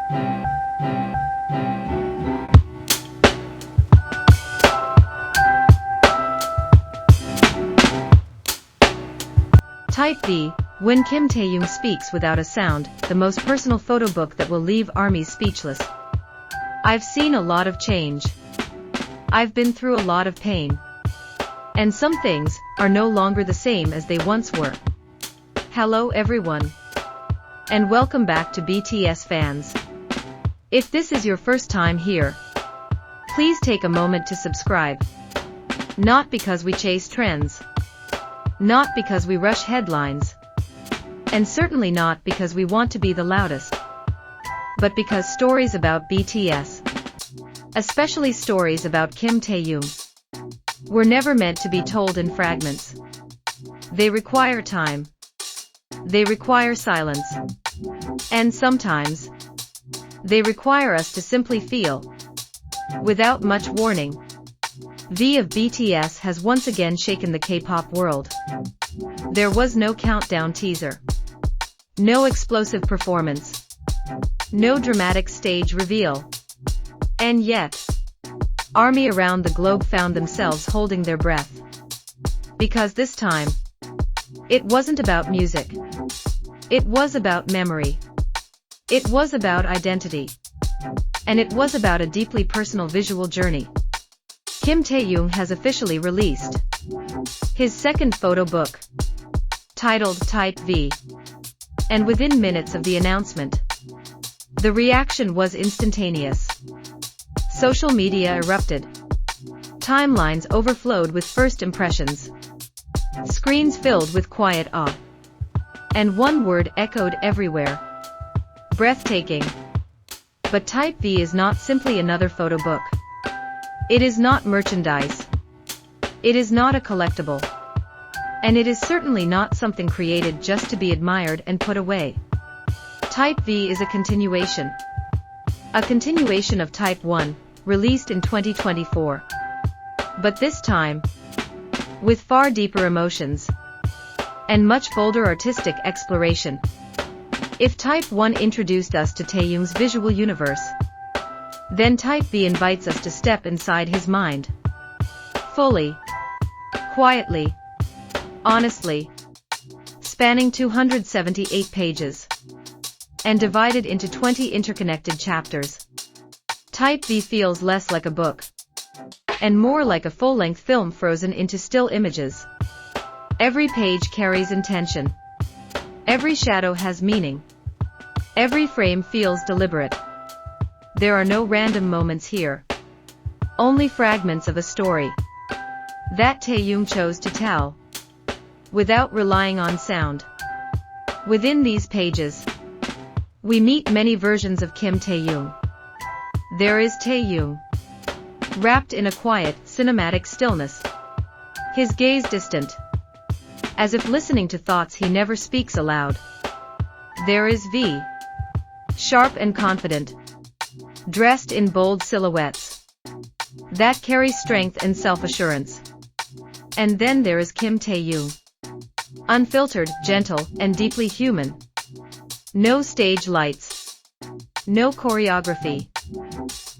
Type V, when Kim Taehyung speaks without a sound, the most personal photo book that will leave ARMYs speechless. I've seen a lot of change. I've been through a lot of pain. And some things are no longer the same as they once were. Hello everyone. And welcome back to BTS fans. If this is your first time here, please take a moment to subscribe. Not because we chase trends. Not because we rush headlines. And certainly not because we want to be the loudest. But because stories about BTS, especially stories about Kim Taehyung, were never meant to be told in fragments. They require time. They require silence. And sometimes, they require us to simply feel. Without much warning, V of BTS has once again shaken the K-pop world. There was no countdown teaser. No explosive performance. No dramatic stage reveal. And yet, ARMY around the globe found themselves holding their breath. Because this time, it wasn't about music. It was about memory. It was about identity. And it was about a deeply personal visual journey. Kim Taehyung has officially released his second photo book, titled Type V. And within minutes of the announcement, the reaction was instantaneous. Social media erupted. Timelines overflowed with first impressions. Screens filled with quiet awe. And one word echoed everywhere. Breathtaking. But Type V is not simply another photo book. It is not merchandise. It is not a collectible. And it is certainly not something created just to be admired and put away. Type V is a continuation. A continuation of Type 1, released in 2024. But this time, with far deeper emotions, and much bolder artistic exploration. If Type 1 introduced us to Taehyung's visual universe, then Type V invites us to step inside his mind. Fully. Quietly. Honestly. Spanning 278 pages. And divided into 20 interconnected chapters. Type V feels less like a book. And more like a full-length film frozen into still images. Every page carries intention. Every shadow has meaning. Every frame feels deliberate. There are no random moments here. Only fragments of a story that Taehyung chose to tell, without relying on sound. Within these pages, we meet many versions of Kim Taehyung. There is Taehyung, wrapped in a quiet, cinematic stillness. His gaze distant, as if listening to thoughts he never speaks aloud. There is V, sharp and confident, dressed in bold silhouettes that carry strength and self-assurance. And then there is Kim Taehyung, unfiltered, gentle, and deeply human. No stage lights, no choreography,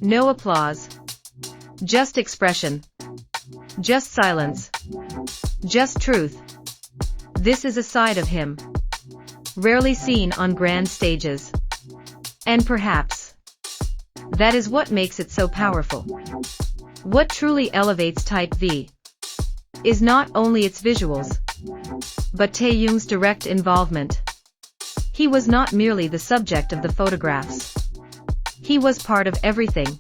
no applause, just expression, just silence, just truth. This is a side of him, rarely seen on grand stages. And perhaps, that is what makes it so powerful. What truly elevates Type V is not only its visuals, but Taehyung's direct involvement. He was not merely the subject of the photographs. He was part of everything.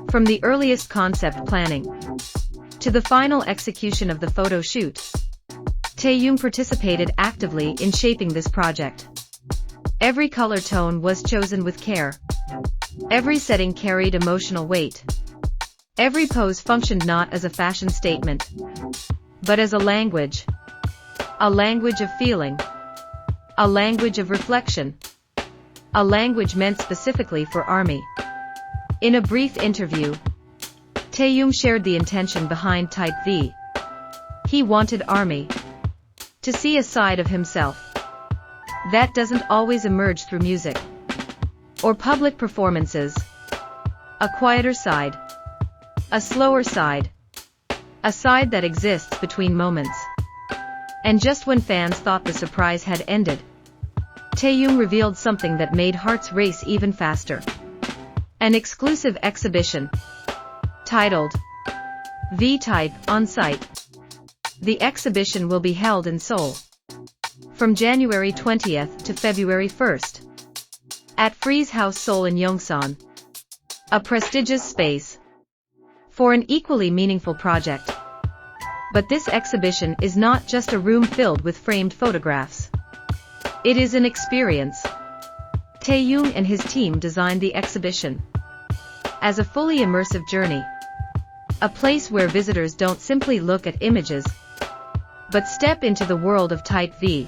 From the earliest concept planning to the final execution of the photo shoot, Taehyung participated actively in shaping this project. Every color tone was chosen with care. Every setting carried emotional weight. Every pose functioned not as a fashion statement, but as a language of feeling, a language of reflection, a language meant specifically for ARMY. In a brief interview, Taehyung shared the intention behind Type V. He wanted ARMY to see a side of himself that doesn't always emerge through music. or public performances. A quieter side. A slower side. A side that exists between moments. And just when fans thought the surprise had ended, Taehyung revealed something that made hearts race even faster. An exclusive exhibition titled VTypeOnSite. The exhibition will be held in Seoul from January 20th to February 1st at Frieze House Seoul in Yongsan, a prestigious space for an equally meaningful project. But this exhibition is not just a room filled with framed photographs. It is an experience. Taehyung and his team designed the exhibition as a fully immersive journey. A place where visitors don't simply look at images, but step into the world of TYPEV.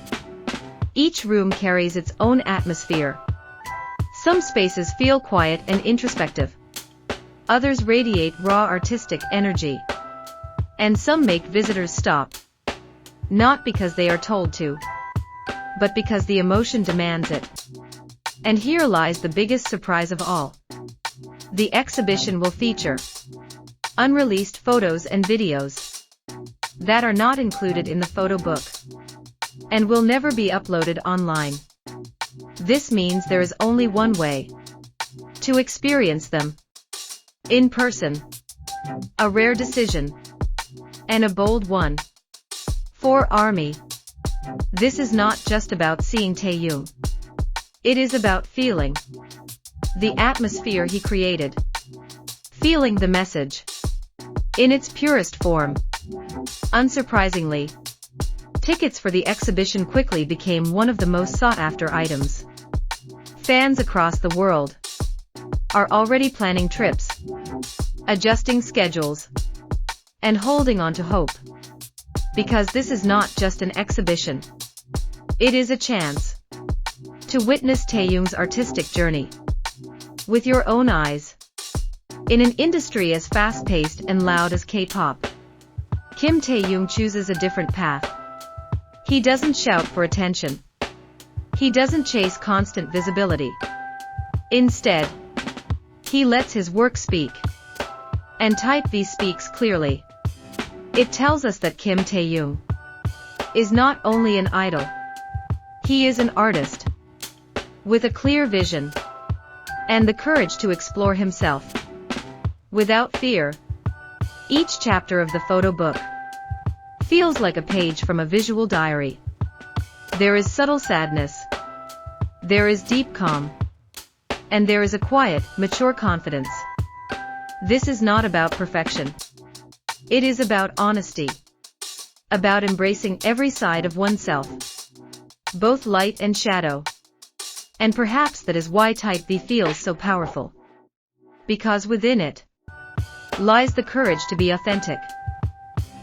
Each room carries its own atmosphere. Some spaces feel quiet and introspective. Others radiate raw artistic energy. And some make visitors stop. Not because they are told to, but because the emotion demands it. And here lies the biggest surprise of all. The exhibition will feature unreleased photos and videos that are not included in the photo book and will never be uploaded online. This means there is only one way to experience them: in person. A rare decision, and a bold one. For ARMY, this is not just about seeing Taehyung. It is about feeling the atmosphere he created. Feeling the message in its purest form. Unsurprisingly, tickets for the exhibition quickly became one of the most sought-after items. Fans across the world are already planning trips, adjusting schedules, and holding on to hope. Because this is not just an exhibition. It is a chance to witness Taehyung's artistic journey with your own eyes. In an industry as fast-paced and loud as K-pop, Kim Taehyung chooses a different path. He doesn't shout for attention. He doesn't chase constant visibility. Instead, he lets his work speak. And TYPEV speaks clearly. It tells us that Kim Taehyung is not only an idol. He is an artist with a clear vision and the courage to explore himself without fear. Each chapter of the photo book feels like a page from a visual diary. There is subtle sadness. There is deep calm. And there is a quiet, mature confidence. This is not about perfection. It is about honesty. About embracing every side of oneself. Both light and shadow. And perhaps that is why TYPEV feels so powerful. Because within it lies the courage to be authentic.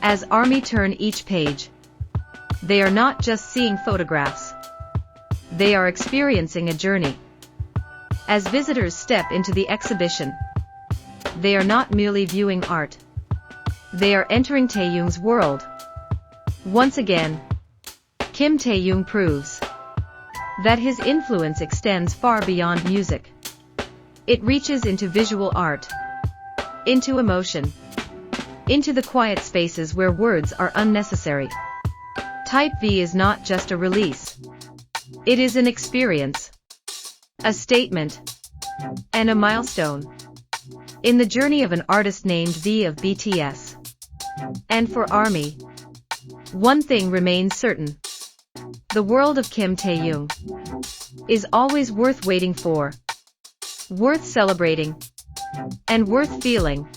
As ARMY turn each page, they are not just seeing photographs. They are experiencing a journey. As visitors step into the exhibition, they are not merely viewing art. They are entering Taehyung's world. Once again, Kim Taehyung proves that his influence extends far beyond music. It reaches into visual art, into emotion, into the quiet spaces where words are unnecessary. TYPEV is not just a release. It is an experience, a statement, and a milestone in the journey of an artist named V of BTS. And for ARMY, one thing remains certain. The world of Kim Taehyung is always worth waiting for, worth celebrating, and worth feeling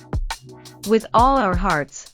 with all our hearts.